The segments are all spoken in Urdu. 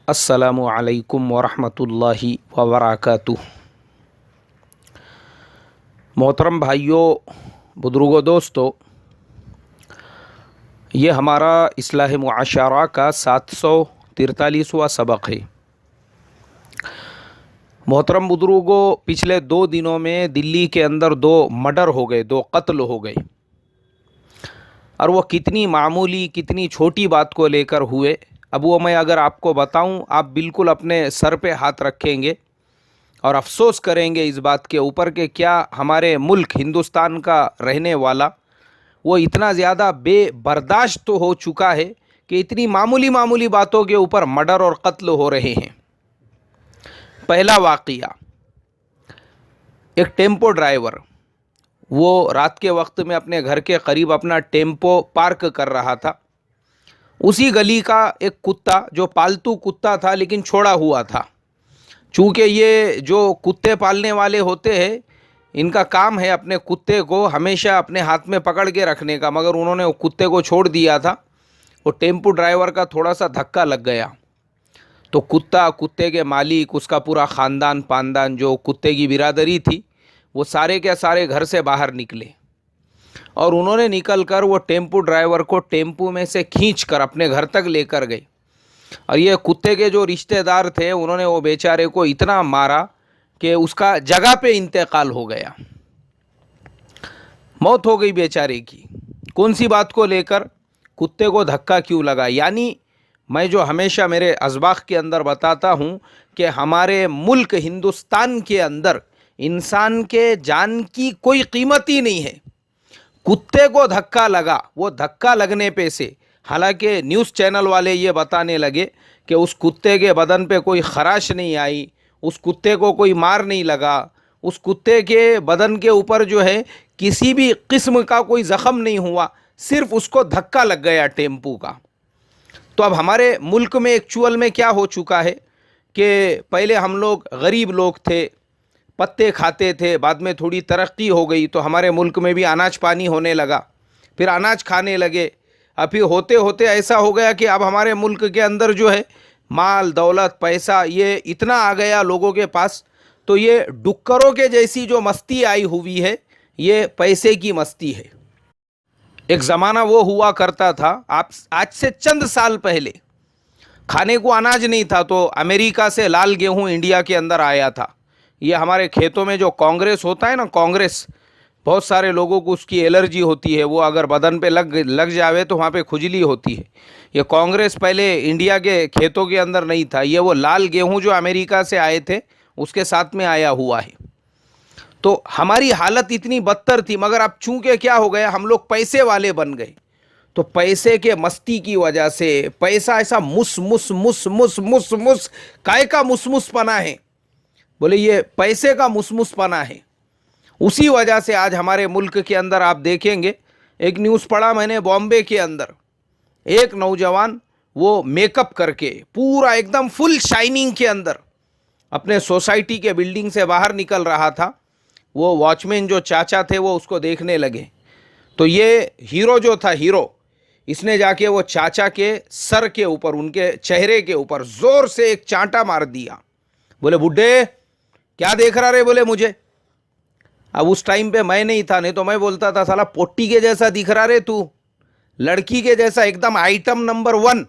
السلام علیکم ورحمۃ اللہ وبرکاتہ۔ محترم بھائیوں، بزرگوں، دوستو، یہ ہمارا اصلاح معاشرہ کا 743واں سبق ہے۔ محترم بزرگوں، پچھلے 2 دنوں میں دلی کے اندر 2 مرڈر ہو گئے، 2 قتل ہو گئے، اور وہ کتنی معمولی، کتنی چھوٹی بات کو لے کر ہوئے۔ اب وہ میں اگر آپ کو بتاؤں، آپ بالکل اپنے سر پہ ہاتھ رکھیں گے اور افسوس کریں گے اس بات کے اوپر کہ کیا ہمارے ملک ہندوستان کا رہنے والا وہ اتنا زیادہ بے برداشت ہو چکا ہے کہ اتنی معمولی باتوں کے اوپر مرڈر اور قتل ہو رہے ہیں۔ پہلا واقعہ، ایک ٹیمپو ڈرائیور، وہ رات کے وقت میں اپنے گھر کے قریب اپنا ٹیمپو پارک کر رہا تھا۔ اسی گلی کا ایک کتا، جو پالتو کتا تھا لیکن چھوڑا ہوا تھا، چونکہ یہ جو کتے پالنے والے ہوتے ہیں، ان کا کام ہے اپنے کتے کو ہمیشہ اپنے ہاتھ میں پکڑ کے رکھنے کا، مگر انہوں نے وہ کتے کو چھوڑ دیا تھا۔ وہ ٹیمپو ڈرائیور کا تھوڑا سا دھکا لگ گیا تو کتے کے مالک، اس کا پورا خاندان پاندان، جو کتے کی برادری تھی، وہ سارے کے سارے گھر سے باہر نکلے، اور انہوں نے نکل کر وہ ٹیمپو ڈرائیور کو ٹیمپو میں سے کھینچ کر اپنے گھر تک لے کر گئے۔ اور یہ کتے کے جو رشتہ دار تھے، انہوں نے وہ بیچارے کو اتنا مارا کہ اس کا جگہ پہ انتقال ہو گیا، موت ہو گئی بیچارے کی۔ کون سی بات کو لے کر؟ کتے کو دھکا کیوں لگا؟ یعنی میں جو ہمیشہ میرے اسباق کے اندر بتاتا ہوں کہ ہمارے ملک ہندوستان کے اندر انسان کے جان کی کوئی قیمت ہی نہیں ہے۔ کتے کو دھکا لگا، وہ دھکا لگنے پہ سے، حالانکہ نیوز چینل والے یہ بتانے لگے کہ اس کتے کے بدن پہ کوئی خراش نہیں آئی، اس کتے کو کوئی مار نہیں لگا، اس کتے کے بدن کے اوپر جو ہے کسی بھی قسم کا کوئی زخم نہیں ہوا، صرف اس کو دھکا لگ گیا ٹیمپو کا۔ تو اب ہمارے ملک میں ایکچول میں کیا ہو چکا ہے کہ پہلے ہم لوگ غریب لوگ تھے، پتے کھاتے تھے، بعد میں تھوڑی ترقی ہو گئی تو ہمارے ملک میں بھی اناج پانی ہونے لگا، پھر اناج کھانے لگے، اب پھر ہوتے ہوتے ایسا ہو گیا کہ اب ہمارے ملک کے اندر جو ہے مال دولت پیسہ یہ اتنا آ گیا لوگوں کے پاس، تو یہ ڈکروں کے جیسی جو مستی آئی ہوئی ہے، یہ پیسے کی مستی ہے۔ ایک زمانہ وہ ہوا کرتا تھا، آج سے چند سال پہلے کھانے کو اناج نہیں تھا تو امریکہ سے لال گیہوں انڈیا کے اندر آیا تھا۔ یہ ہمارے کھیتوں میں جو کانگریس ہوتا ہے نا، کانگریس، بہت سارے لوگوں کو اس کی الرجی ہوتی ہے، وہ اگر بدن پہ لگ جاوے تو وہاں پہ کھجلی ہوتی ہے۔ یہ کانگریس پہلے انڈیا کے کھیتوں کے اندر نہیں تھا، یہ وہ لال گیہوں جو امریکہ سے آئے تھے اس کے ساتھ میں آیا ہوا ہے۔ تو ہماری حالت اتنی بدتر تھی، مگر اب چونکہ کیا ہو گیا، ہم لوگ پیسے والے بن گئے، تو پیسے کے مستی کی وجہ سے پیسہ ایسا مس کائے کا مس پنا ہے، بولے یہ پیسے کا مس پنا ہے۔ اسی وجہ سے آج ہمارے ملک کے اندر آپ دیکھیں گے، ایک نیوز پڑھا میں نے، بامبے کے اندر ایک نوجوان وہ میک اپ کر کے پورا ایک دم فل شائننگ کے اندر اپنے سوسائٹی کے بلڈنگ سے باہر نکل رہا تھا۔ وہ واچ مین جو چاچا تھے وہ اس کو دیکھنے لگے، تو یہ ہیرو جو تھا، ہیرو، اس نے جا کے وہ چاچا کے سر کے اوپر، ان کے چہرے کے اوپر زور سے ایک چانٹا مار دیا۔ بولے بڈھے کیا دیکھ رہا رے، بولے مجھے۔ اب اس ٹائم پہ میں نہیں تھا، نہیں تو میں بولتا تھا سالا پوٹی کے جیسا دکھ رہا رے تو، لڑکی کے جیسا ایک دم آئٹم نمبر 1،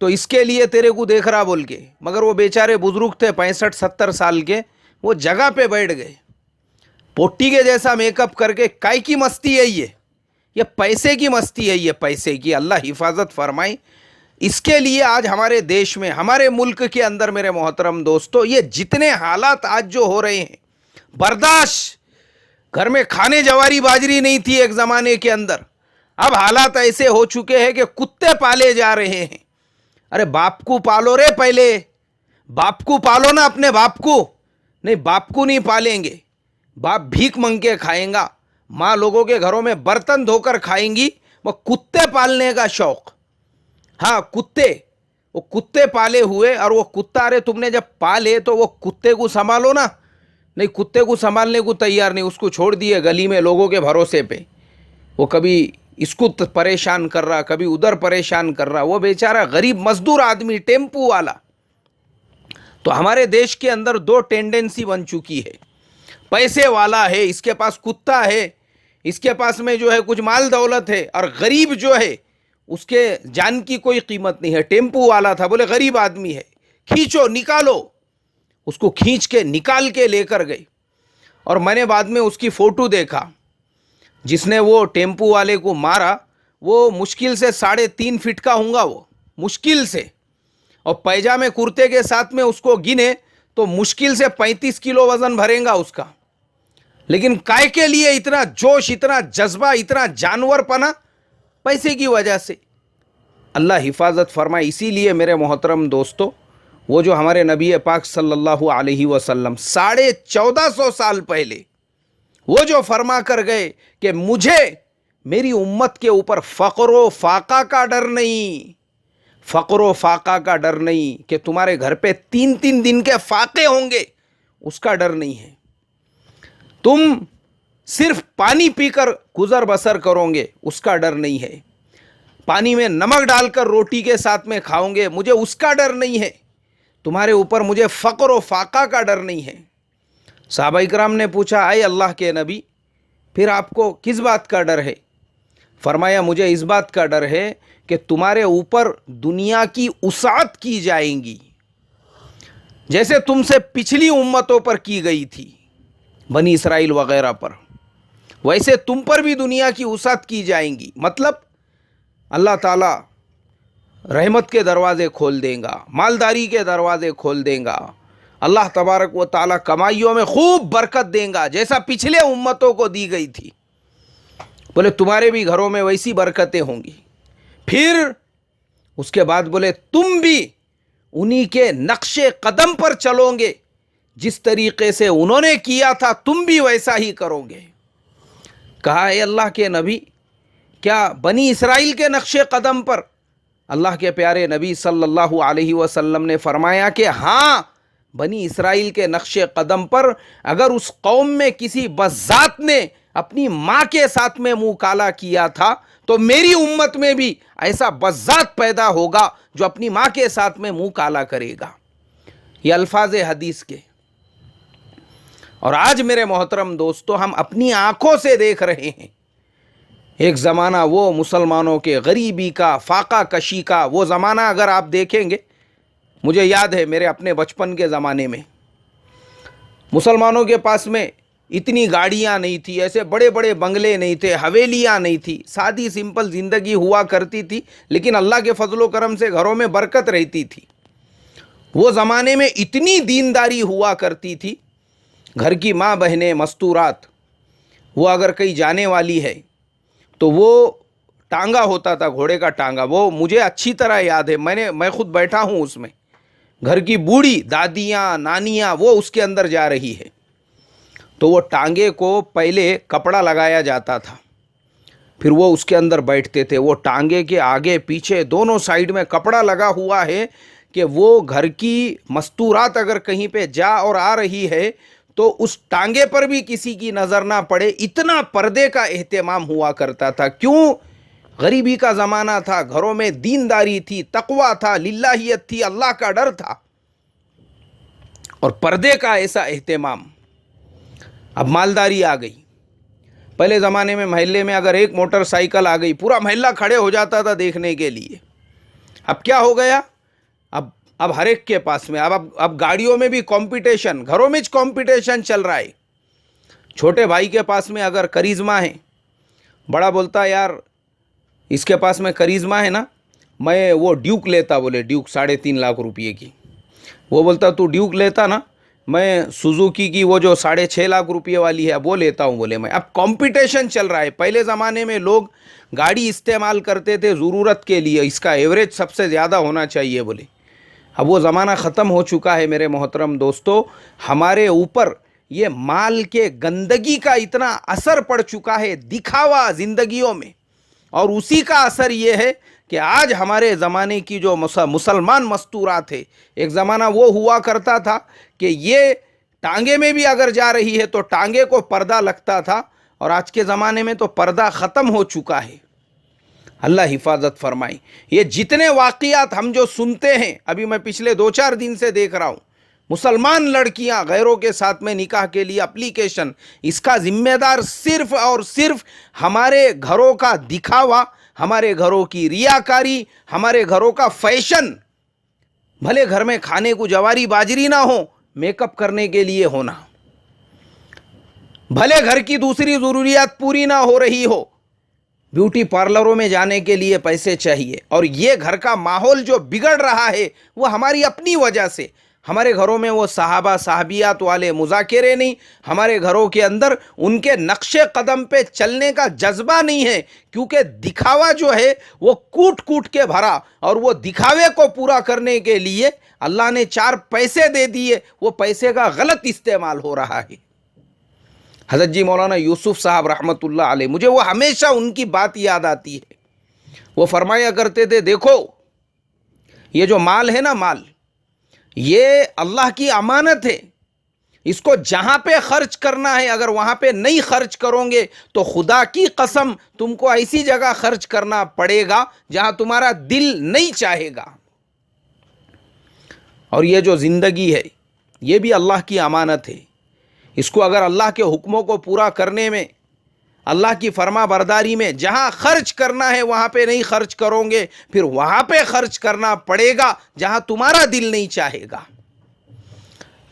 تو اس کے لیے تیرے کو دیکھ رہا بول کے۔ مگر وہ بیچارے بزرگ تھے 65-70 سال کے، وہ جگہ پہ بیٹھ گئے، پوٹی کے جیسا میک اپ کر کے۔ کائے کی مستی ہے یہ پیسے کی مستی ہے، یہ پیسے کی، اللہ حفاظت فرمائے۔ اس کے لیے آج ہمارے دیش میں، ہمارے ملک کے اندر میرے محترم دوستو، یہ جتنے حالات آج جو ہو رہے ہیں، برداشت، گھر میں کھانے جواری باجری نہیں تھی ایک زمانے کے اندر، اب حالات ایسے ہو چکے ہیں کہ کتے پالے جا رہے ہیں۔ ارے باپ کو پالو رے، پہلے باپ کو پالو نا، اپنے باپ کو نہیں، باپ کو نہیں پالیں گے، باپ بھیک منگ کے کھائیں گا، ماں لوگوں کے گھروں میں برتن دھو کر کھائیں گی، وہ کتے پالنے کا شوق۔ ہاں کتے، وہ کتے پالے ہوئے، اور وہ کتا، ارے تم نے جب پالے تو وہ کتے کو سنبھالو نا، نہیں کتے کو سنبھالنے کو تیار نہیں، اس کو چھوڑ دیے گلی میں لوگوں کے بھروسے پہ، وہ کبھی اس کو پریشان کر رہا، کبھی ادھر پریشان کر رہا، وہ بیچارہ غریب مزدور آدمی ٹیمپو والا، تو ہمارے دیش کے اندر دو ٹینڈنسی بن چکی ہے. پیسے والا ہے، اس کے پاس کتا ہے، اس کے پاس میں جو ہے کچھ مال دولت ہے، اور غریب جو ہے اس کے جان کی کوئی قیمت نہیں ہے. ٹیمپو والا تھا، بولے غریب آدمی ہے، کھینچو نکالو. اس کو کھینچ کے نکال کے لے کر گئے. اور میں نے بعد میں اس کی فوٹو دیکھا. جس نے وہ ٹیمپو والے کو مارا وہ مشکل سے 3.5 فٹ کا ہوں گا، وہ مشکل سے. اور پیجامے کرتے کے ساتھ میں اس کو گنے تو مشکل سے 35 کلو وزن بھریں گا اس کا. لیکن کائے کے لیے اتنا جوش، اتنا جذبہ، اتنا جانور پنا؟ پیسے کی وجہ سے. اللہ حفاظت فرمائے. اسی لیے میرے محترم دوستو، وہ جو ہمارے نبی پاک صلی اللہ علیہ وسلم 1450 سال پہلے وہ جو فرما کر گئے کہ مجھے میری امت کے اوپر فقر و فاقہ کا ڈر نہیں، فقر و فاقہ کا ڈر نہیں، کہ تمہارے گھر پہ 3 دن کے فاقے ہوں گے، اس کا ڈر نہیں ہے. تم صرف پانی پی کر گزر بسر کرو گے، اس کا ڈر نہیں ہے. پانی میں نمک ڈال کر روٹی کے ساتھ میں کھاؤں گے، مجھے اس کا ڈر نہیں ہے. تمہارے اوپر مجھے فقر و فاقہ کا ڈر نہیں ہے. صحابہ کرام نے پوچھا، اے اللہ کے نبی، پھر آپ کو کس بات کا ڈر ہے؟ فرمایا، مجھے اس بات کا ڈر ہے کہ تمہارے اوپر دنیا کی وسعت کی جائیں گی، جیسے تم سے پچھلی امتوں پر کی گئی تھی، بنی اسرائیل وغیرہ پر، ویسے تم پر بھی دنیا کی وسعت کی جائیں گی. مطلب اللہ تعالیٰ رحمت کے دروازے کھول دیں گا، مالداری کے دروازے کھول دیں گا. اللہ تبارک و تعالیٰ کمائیوں میں خوب برکت دیں گا، جیسا پچھلے امتوں کو دی گئی تھی. بولے تمہارے بھی گھروں میں ویسی برکتیں ہوں گی. پھر اس کے بعد بولے تم بھی انہی کے نقش قدم پر چلو گے، جس طریقے سے انہوں نے کیا تھا تم بھی ویسا ہی کرو گے. کہا، اے اللہ کے نبی، کیا بنی اسرائیل کے نقش قدم پر؟ اللہ کے پیارے نبی صلی اللہ علیہ وسلم نے فرمایا کہ ہاں، بنی اسرائیل کے نقش قدم پر. اگر اس قوم میں کسی بذات نے اپنی ماں کے ساتھ میں منہ کالا کیا تھا تو میری امت میں بھی ایسا بذات پیدا ہوگا جو اپنی ماں کے ساتھ میں منہ کالا کرے گا. یہ الفاظ حدیث کے. اور آج میرے محترم دوستو، ہم اپنی آنکھوں سے دیکھ رہے ہیں. ایک زمانہ وہ مسلمانوں کے غریبی کا، فاقہ کشی کا وہ زمانہ اگر آپ دیکھیں گے، مجھے یاد ہے میرے اپنے بچپن کے زمانے میں مسلمانوں کے پاس میں اتنی گاڑیاں نہیں تھی، ایسے بڑے بڑے بنگلے نہیں تھے، حویلیاں نہیں تھی، سادی سمپل زندگی ہوا کرتی تھی. لیکن اللہ کے فضل و کرم سے گھروں میں برکت رہتی تھی. وہ زمانے میں اتنی دینداری ہوا کرتی تھی. گھر کی ماں بہنیں مستورات، وہ اگر کہیں جانے والی ہے تو وہ ٹانگا ہوتا تھا، گھوڑے کا ٹانگا، وہ مجھے اچھی طرح یاد ہے. میں خود بیٹھا ہوں اس میں. گھر کی بوڑھی دادیاں نانیاں وہ اس کے اندر جا رہی ہے تو وہ ٹانگے کو پہلے کپڑا لگایا جاتا تھا، پھر وہ اس کے اندر بیٹھتے تھے. وہ ٹانگے کے آگے پیچھے دونوں سائیڈ میں کپڑا لگا ہوا ہے کہ وہ گھر کی مستورات اگر کہیں پہ جا اور آ رہی ہے تو اس ٹانگے پر بھی کسی کی نظر نہ پڑے. اتنا پردے کا اہتمام ہوا کرتا تھا. کیوں؟ غریبی کا زمانہ تھا، گھروں میں دینداری تھی، تقویٰ تھا، للہیت تھی، اللہ کا ڈر تھا اور پردے کا ایسا اہتمام. اب مالداری آ گئی. پہلے زمانے میں محلے میں اگر ایک موٹر سائیکل آ گئی پورا محلہ کھڑے ہو جاتا تھا دیکھنے کے لیے. اب کیا ہو گیا؟ اب ہر ایک کے پاس میں اب گاڑیوں میں بھی کمپٹیشن، گھروں میں کمپٹیشن چل رہا ہے. چھوٹے بھائی کے پاس میں اگر کریزما ہے، بڑا بولتا یار اس کے پاس میں کریزما ہے نا، میں وہ ڈیوک لیتا، بولے ڈیوک 3.5 لاکھ روپئے کی. وہ بولتا تو ڈیوک لیتا نا، میں سوزوکی کی وہ جو 6.5 لاکھ روپئے والی ہے وہ لیتا ہوں، بولے میں. اب کمپٹیشن چل رہا ہے. پہلے زمانے میں لوگ گاڑی استعمال کرتے تھے ضرورت کے لیے، اس کا ایوریج سب سے زیادہ ہونا چاہیے بولے. اب وہ زمانہ ختم ہو چکا ہے میرے محترم دوستو. ہمارے اوپر یہ مال کے گندگی کا اتنا اثر پڑ چکا ہے، دکھاوا زندگیوں میں. اور اسی کا اثر یہ ہے کہ آج ہمارے زمانے کی جو مسلمان مستورات ہے، ایک زمانہ وہ ہوا کرتا تھا کہ یہ ٹانگے میں بھی اگر جا رہی ہے تو ٹانگے کو پردہ لگتا تھا، اور آج کے زمانے میں تو پردہ ختم ہو چکا ہے. اللہ حفاظت فرمائے. یہ جتنے واقعات ہم جو سنتے ہیں، ابھی میں پچھلے 2-4 دن سے دیکھ رہا ہوں مسلمان لڑکیاں غیروں کے ساتھ میں نکاح کے لیے اپلیکیشن، اس کا ذمہ دار صرف اور صرف ہمارے گھروں کا دکھاوا، ہمارے گھروں کی ریاکاری، ہمارے گھروں کا فیشن. بھلے گھر میں کھانے کو جواری باجری نہ ہو، میک اپ کرنے کے لیے ہونا. بھلے گھر کی دوسری ضروریات پوری نہ ہو رہی ہو، بیوٹی پارلروں میں جانے کے لیے پیسے چاہیے. اور یہ گھر کا ماحول جو بگڑ رہا ہے وہ ہماری اپنی وجہ سے. ہمارے گھروں میں وہ صحابہ صحابیات والے مذاکرے نہیں، ہمارے گھروں کے اندر ان کے نقش قدم پہ چلنے کا جذبہ نہیں ہے، کیونکہ دکھاوا جو ہے وہ کوٹ کوٹ کے بھرا، اور وہ دکھاوے کو پورا کرنے کے لیے اللہ نے 4 پیسے دے دیے، وہ پیسے کا غلط استعمال ہو رہا ہے. حضرت جی مولانا یوسف صاحب رحمۃ اللہ علیہ، مجھے وہ ہمیشہ ان کی بات یاد آتی ہے. وہ فرمایا کرتے تھے، دیکھو یہ جو مال ہے نا، مال یہ اللہ کی امانت ہے. اس کو جہاں پہ خرچ کرنا ہے، اگر وہاں پہ نہیں خرچ کرو گے تو خدا کی قسم تم کو ایسی جگہ خرچ کرنا پڑے گا جہاں تمہارا دل نہیں چاہے گا. اور یہ جو زندگی ہے یہ بھی اللہ کی امانت ہے. اس کو اگر اللہ کے حکموں کو پورا کرنے میں، اللہ کی فرما برداری میں جہاں خرچ کرنا ہے وہاں پہ نہیں خرچ کرو گے، پھر وہاں پہ خرچ کرنا پڑے گا جہاں تمہارا دل نہیں چاہے گا.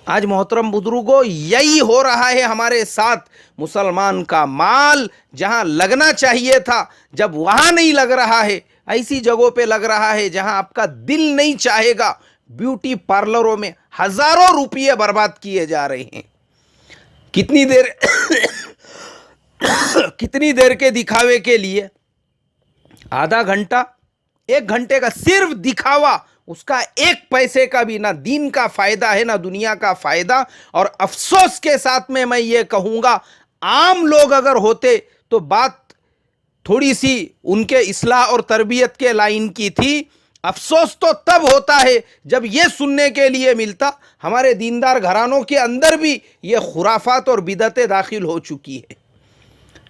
آج محترم بزرگوں یہی ہو رہا ہے ہمارے ساتھ. مسلمان کا مال جہاں لگنا چاہیے تھا جب وہاں نہیں لگ رہا ہے، ایسی جگہوں پہ لگ رہا ہے جہاں آپ کا دل نہیں چاہے گا. بیوٹی پارلروں میں ہزاروں روپیے برباد کیے جا رہے ہیں. کتنی دیر کے دکھاوے کے لیے؟ آدھا گھنٹہ، 1 گھنٹے کا صرف دکھاوا، اس کا 1 پیسے کا بھی نہ دین کا فائدہ ہے نہ دنیا کا فائدہ. اور افسوس کے ساتھ میں یہ کہوں گا، عام لوگ اگر ہوتے تو بات تھوڑی سی ان کے اصلاح اور تربیت کے لائن کی تھی. افسوس تو تب ہوتا ہے جب یہ سننے کے لیے ملتا ہمارے دیندار گھرانوں کے اندر بھی یہ خرافات اور بدعتیں داخل ہو چکی ہے.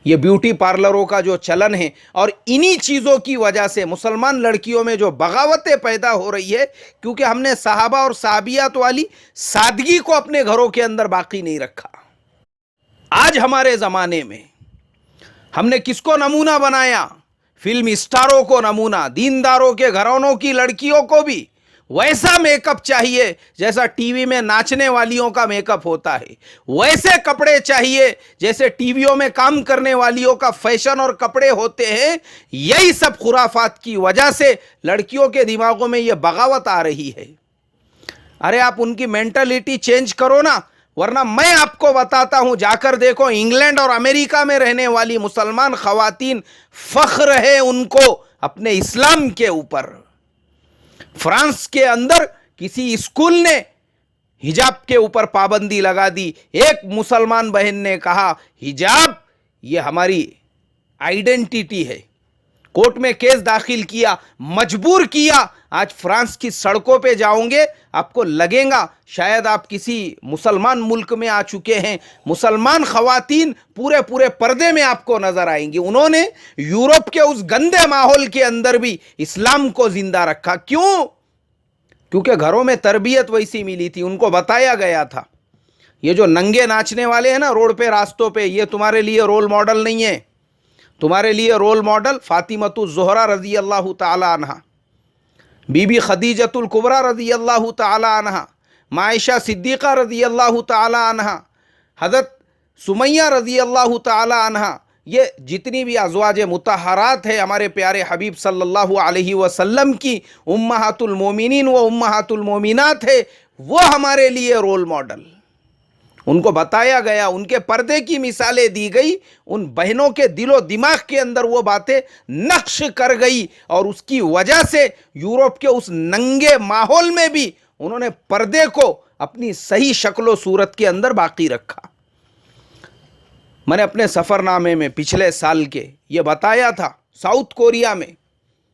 یہ بیوٹی پارلروں کا جو چلن ہے، اور انہی چیزوں کی وجہ سے مسلمان لڑکیوں میں جو بغاوتیں پیدا ہو رہی ہے، کیونکہ ہم نے صحابہ اور صحابیات والی سادگی کو اپنے گھروں کے اندر باقی نہیں رکھا. آج ہمارے زمانے میں ہم نے کس کو نمونہ بنایا؟ فلم اسٹاروں کو نمونہ. دینداروں کے گھرانوں کی لڑکیوں کو بھی ویسا میک اپ چاہیے جیسا ٹی وی میں ناچنے والیوں کا میک اپ ہوتا ہے، ویسے کپڑے چاہیے جیسے ٹی ویوں میں کام کرنے والیوں کا فیشن اور کپڑے ہوتے ہیں. یہی سب خرافات کی وجہ سے لڑکیوں کے دماغوں میں یہ بغاوت آ رہی ہے. ارے آپ ان کی مینٹلٹی چینج کرو نا، ورنہ میں آپ کو بتاتا ہوں، جا کر دیکھو انگلینڈ اور امریکہ میں رہنے والی مسلمان خواتین، فخر ہے ان کو اپنے اسلام کے اوپر. فرانس کے اندر کسی اسکول نے حجاب کے اوپر پابندی لگا دی. ایک مسلمان بہن نے کہا حجاب یہ ہماری آئیڈینٹی ہے. کورٹ میں کیس داخل کیا، مجبور کیا. آج فرانس کی سڑکوں پہ جاؤں گے آپ کو لگے گا شاید آپ کسی مسلمان ملک میں آ چکے ہیں. مسلمان خواتین پورے پردے میں آپ کو نظر آئیں گی. انہوں نے یورپ کے اس گندے ماحول کے اندر بھی اسلام کو زندہ رکھا. کیوں؟ کیونکہ گھروں میں تربیت ویسی ملی تھی، ان کو بتایا گیا تھا یہ جو ننگے ناچنے والے ہیں نا روڈ پہ راستوں پہ، یہ تمہارے لیے رول ماڈل نہیں ہے. تمہارے لیے رول ماڈل فاطمۃ الزہرا رضی اللہ تعالی عنہ، بی بی خدیجۃ الکبریٰ رضی اللہ تعالی عنہ، عائشہ صدیقہ رضی اللہ تعالی عنہ، حضرت سمیہ رضی اللہ تعالی عنہ. یہ جتنی بھی ازواج مطہرات ہیں ہمارے پیارے حبیب صلی اللہ علیہ وسلم کی امہات المومنین و امہات المومنات ہے، وہ ہمارے لیے رول ماڈل. ان کو بتایا گیا، ان کے پردے کی مثالیں دی گئی، ان بہنوں کے دل و دماغ کے اندر وہ باتیں نقش کر گئی، اور اس کی وجہ سے یورپ کے اس ننگے ماحول میں بھی انہوں نے پردے کو اپنی صحیح شکل و صورت کے اندر باقی رکھا. میں نے اپنے سفر نامے میں پچھلے سال کے یہ بتایا تھا، ساؤتھ کوریا میں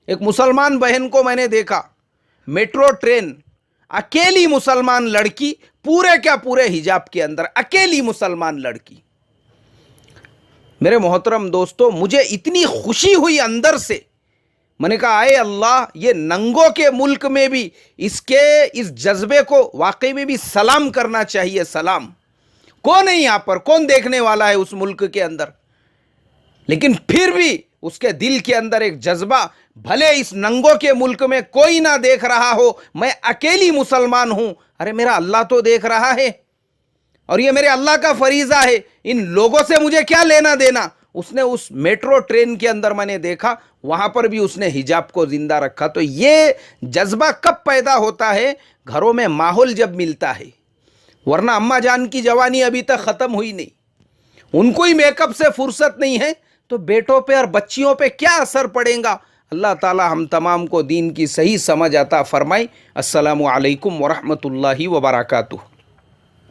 ایک مسلمان بہن کو میں نے دیکھا، میٹرو ٹرین، اکیلی مسلمان لڑکی، پورے حجاب کے اندر اکیلی مسلمان لڑکی. میرے محترم دوستو، مجھے اتنی خوشی ہوئی اندر سے. میں نے کہا اے اللہ، یہ ننگوں کے ملک میں بھی اس جذبے کو واقعی میں بھی سلام کرنا چاہیے. سلام کون ہے یہاں پر؟ کون دیکھنے والا ہے اس ملک کے اندر؟ لیکن پھر بھی اس کے دل کے اندر ایک جذبہ، بھلے اس ننگوں کے ملک میں کوئی نہ دیکھ رہا ہو، میں اکیلی مسلمان ہوں، ارے میرا اللہ تو دیکھ رہا ہے، اور یہ میرے اللہ کا فریضہ ہے، ان لوگوں سے مجھے کیا لینا دینا. اس نے اس میٹرو ٹرین کے اندر میں نے دیکھا، وہاں پر بھی اس نے حجاب کو زندہ رکھا. تو یہ جذبہ کب پیدا ہوتا ہے؟ گھروں میں ماحول جب ملتا ہے. ورنہ اماں جان کی جوانی ابھی تک ختم ہوئی نہیں، ان کو ہی میک اپ سے فرصت نہیں ہے، تو بیٹوں پہ اور بچیوں پہ کیا اثر پڑے گا؟ اللہ تعالی ہم تمام کو دین کی صحیح سمجھ عطا فرمائے. السلام علیکم ورحمۃ اللہ وبرکاتہ.